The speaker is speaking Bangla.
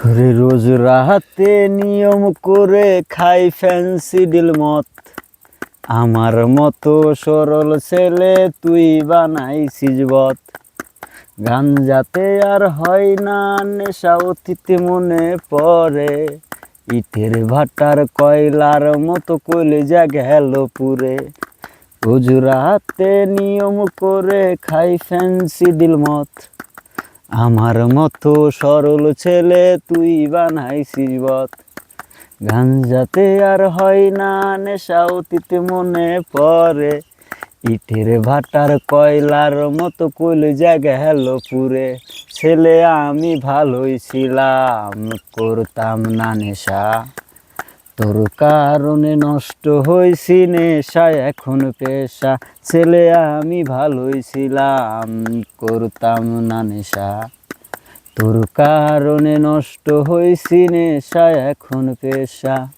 রে রোজ রাতে নিয়ম করে খাই ফ্যান্সি ডিল মত। আমার মতো সরল ছেলে তুই বানাইছিস বত। গাঞ্জাতে আর হয় না নেশা, অতীতে মনে পড়ে। ইটের ভাটার কয়লার মতো কলিজা গেল পুরে। রোজ রাতে নিয়ম করে খাই ফ্যান্সি ডিল মত। আমার মতো সরল ছেলে তুই বানাইছিস বত। গাঞ্জাতে আর হয় না নেশা, অতীতে মনে পড়ে। ইটের ভাটার কয়লার মতো কলিজা গেল পুরে। ছেলে আমি ভালোই ছিলাম, করতাম না নেশা। তোর কারণে নষ্ট হয়েছি নেশা, এখন পেশা। ছেলে আমি ভালোই ছিলাম, করতাম না নেশা। তোর কারণে নষ্ট হয়েছি নেশা, এখন পেশা।